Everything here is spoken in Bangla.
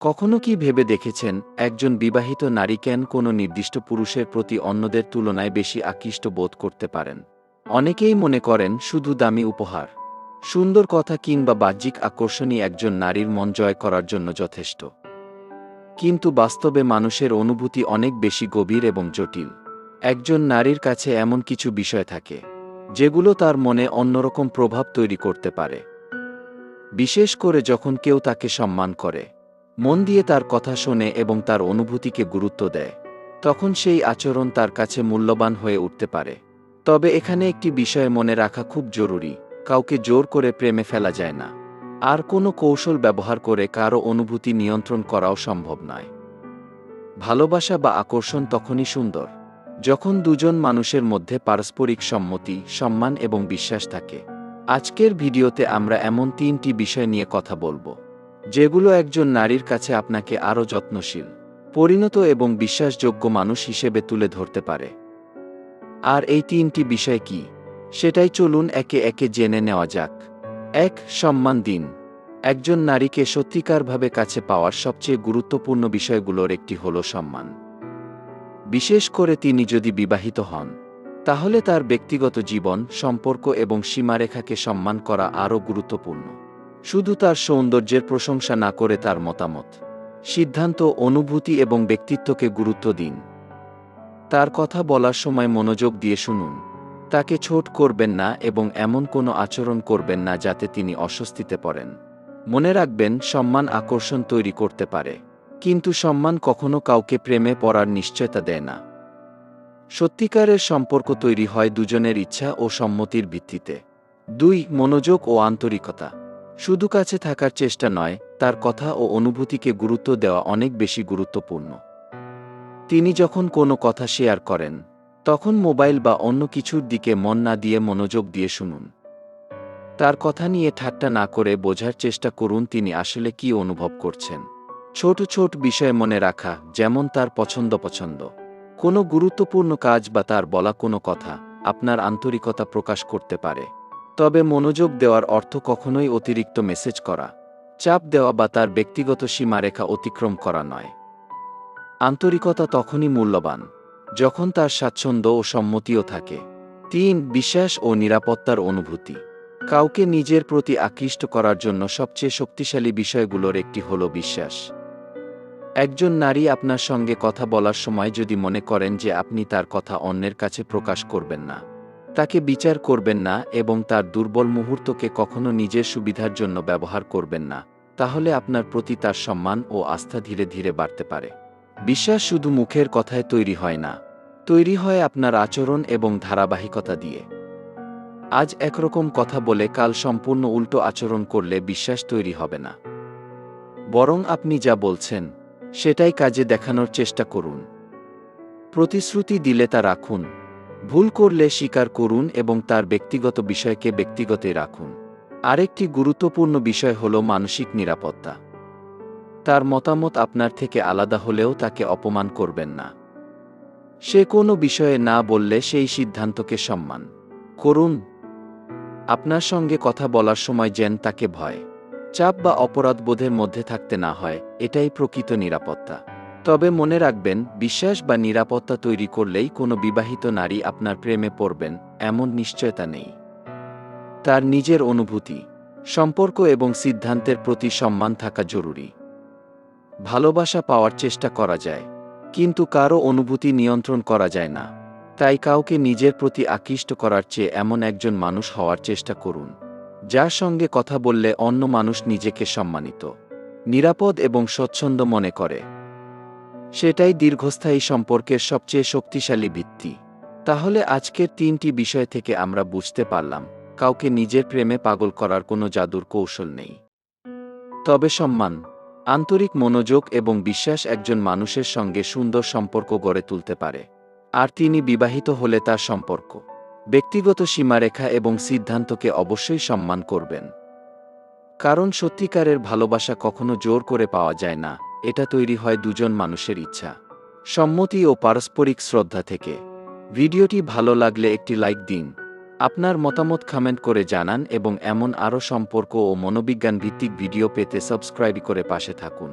কখনো কি ভেবে দেখেছেন একজন বিবাহিত নারী কেন কোনো নির্দিষ্ট পুরুষের প্রতি অন্যদের তুলনায় বেশি আকৃষ্ট বোধ করতে পারেন? অনেকেই মনে করেন শুধু দামি উপহার, সুন্দর কথা কিংবা বাহ্যিক আকর্ষণই একজন নারীর মন জয় করার জন্য যথেষ্ট। কিন্তু বাস্তবে মানুষের অনুভূতি অনেক বেশি গভীর এবং জটিল। একজন নারীর কাছে এমন কিছু বিষয় থাকে যেগুলো তার মনে অন্যরকম প্রভাব তৈরি করতে পারে। বিশেষ করে যখন কেউ তাকে সম্মান করে, মন দিয়ে তার কথা শোনে এবং তার অনুভূতিকে গুরুত্ব দেয়, তখন সেই আচরণ তার কাছে মূল্যবান হয়ে উঠতে পারে। তবে এখানে একটি বিষয় মনে রাখা খুব জরুরি: কাউকে জোর করে প্রেমে ফেলা যায় না, আর কোনো কৌশল ব্যবহার করে কারও অনুভূতি নিয়ন্ত্রণ করাও সম্ভব নয়। ভালোবাসা বা আকর্ষণ তখনই সুন্দর যখন দুজন মানুষের মধ্যে পারস্পরিক সম্মতি, সম্মান এবং বিশ্বাস থাকে। আজকের ভিডিওতে আমরা এমন 3টি বিষয় নিয়ে কথা বলবো যেগুলো একজন নারীর কাছে আপনাকে আরও যত্নশীল, পরিণত এবং বিশ্বাসযোগ্য মানুষ হিসেবে তুলে ধরতে পারে। আর এই 3টি বিষয় কি, সেটাই চলুন একে একে জেনে নেওয়া যাক। 1. সম্মান দিন। একজন নারীকে সত্যিকারভাবে কাছে পাওয়ার সবচেয়ে গুরুত্বপূর্ণ বিষয়গুলোর একটি হল সম্মান। বিশেষ করে তিনি যদি বিবাহিত হন, তাহলে তার ব্যক্তিগত জীবন, সম্পর্ক এবং সীমারেখাকে সম্মান করা আরও গুরুত্বপূর্ণ। শুধু তার সৌন্দর্যের প্রশংসা না করে তার মতামত, সিদ্ধান্ত, অনুভূতি এবং ব্যক্তিত্বকে গুরুত্ব দিন। তার কথা বলার সময় মনোযোগ দিয়ে শুনুন। তাকে ছোট করবেন না এবং এমন কোনো আচরণ করবেন না যাতে তিনি অস্বস্তিতে পড়েন। মনে রাখবেন, সম্মান আকর্ষণ তৈরি করতে পারে, কিন্তু সম্মান কখনো কাউকে প্রেমে পড়ার নিশ্চয়তা দেয় না। সত্যিকারের সম্পর্ক তৈরি হয় দুজনের ইচ্ছা ও সম্মতির ভিত্তিতে। 2. মনোযোগ ও আন্তরিকতা। শুধু কাছে থাকার চেষ্টা নয়, তার কথা ও অনুভূতিকে গুরুত্ব দেওয়া অনেক বেশি গুরুত্বপূর্ণ। তিনি যখন কোনো কথা শেয়ার করেন, তখন মোবাইল বা অন্য কিছুর দিকে মন না দিয়ে মনোযোগ দিয়ে শুনুন। তার কথা নিয়ে ঠাট্টা না করে বোঝার চেষ্টা করুন তিনি আসলে কি অনুভব করছেন। ছোট ছোট বিষয় মনে রাখা, যেমন তার পছন্দ, কোনো গুরুত্বপূর্ণ কাজ বা তার বলা কোনো কথা, আপনার আন্তরিকতা প্রকাশ করতে পারে। তবে মনোযোগ দেওয়ার অর্থ কখনোই অতিরিক্ত মেসেজ করা, চাপ দেওয়া বা তার ব্যক্তিগত সীমারেখা অতিক্রম করা নয়। আন্তরিকতা তখনই মূল্যবান যখন তার স্বাচ্ছন্দ্য ও সম্মতিও থাকে। 3. বিশ্বাস ও নিরাপত্তার অনুভূতি। কাউকে নিজের প্রতি আকৃষ্ট করার জন্য সবচেয়ে শক্তিশালী বিষয়গুলোর একটি হল বিশ্বাস। একজন নারী আপনার সঙ্গে কথা বলার সময় যদি মনে করেন যে আপনি তার কথা অন্যের কাছে প্রকাশ করবেন না, তাকে বিচার করবেন না এবং তার দুর্বল মুহূর্তকে কখনো নিজের সুবিধার জন্য ব্যবহার করবেন না, তাহলে আপনার প্রতি তার সম্মান ও আস্থা ধীরে ধীরে বাড়তে পারে। বিশ্বাস শুধু মুখের কথায় তৈরি হয় না, তৈরি হয় আপনার আচরণ এবং ধারাবাহিকতা দিয়ে। আজ একরকম কথা বলে কাল সম্পূর্ণ উল্টো আচরণ করলে বিশ্বাস তৈরি হবে না। বরং আপনি যা বলছেন সেটাই কাজে দেখানোর চেষ্টা করুন। প্রতিশ্রুতি দিলে তা রাখুন, ভুল করলে স্বীকার করুন এবং তার ব্যক্তিগত বিষয়কে ব্যক্তিগতই রাখুন। আরেকটি গুরুত্বপূর্ণ বিষয় হল মানসিক নিরাপত্তা। তার মতামত আপনার থেকে আলাদা হলেও তাকে অপমান করবেন না। সে কোনো বিষয়ে না বললে সেই সিদ্ধান্তকে সম্মান করুন। আপনার সঙ্গে কথা বলার সময় যেন তাকে ভয়, চাপ বা অপরাধবোধের মধ্যে থাকতে না হয়, এটাই প্রকৃত নিরাপত্তা। তবে মনে রাখবেন, বিশ্বাস বা নিরাপত্তা তৈরি করলেই কোনো বিবাহিত নারী আপনার প্রেমে পড়বেন এমন নিশ্চয়তা নেই। তার নিজের অনুভূতি, সম্পর্ক এবং সিদ্ধান্তের প্রতি সম্মান থাকা জরুরি। ভালোবাসা পাওয়ার চেষ্টা করা যায়, কিন্তু কারও অনুভূতি নিয়ন্ত্রণ করা যায় না। তাই কাউকে নিজের প্রতি আকৃষ্ট করার চেয়ে এমন একজন মানুষ হওয়ার চেষ্টা করুন যার সঙ্গে কথা বললে অন্য মানুষ নিজেকে সম্মানিত, নিরাপদ এবং স্বচ্ছন্দ মনে করে। সেটাই দীর্ঘস্থায়ী সম্পর্কের সবচেয়ে শক্তিশালী ভিত্তি। তাহলে আজকের 3টি বিষয় থেকে আমরা বুঝতে পারলাম, কাউকে নিজের প্রেমে পাগল করার কোনো জাদুর কৌশল নেই। তবে সম্মান, আন্তরিক মনোযোগ এবং বিশ্বাস একজন মানুষের সঙ্গে সুন্দর সম্পর্ক গড়ে তুলতে পারে। আর তিনি বিবাহিত হলে তার সম্পর্ক, ব্যক্তিগত সীমারেখা এবং সিদ্ধান্তকে অবশ্যই সম্মান করবেন। কারণ সত্যিকারের ভালোবাসা কখনো জোর করে পাওয়া যায় না, এটা তৈরি হয় দুজন মানুষের ইচ্ছা, সম্মতি ও পারস্পরিক শ্রদ্ধা থেকে। ভিডিওটি ভালো লাগলে একটি লাইক দিন, আপনার মতামত কমেন্ট করে জানান এবং এমন আরও সম্পর্ক ও মনোবিজ্ঞান ভিত্তিক ভিডিও পেতে সাবস্ক্রাইব করে পাশে থাকুন।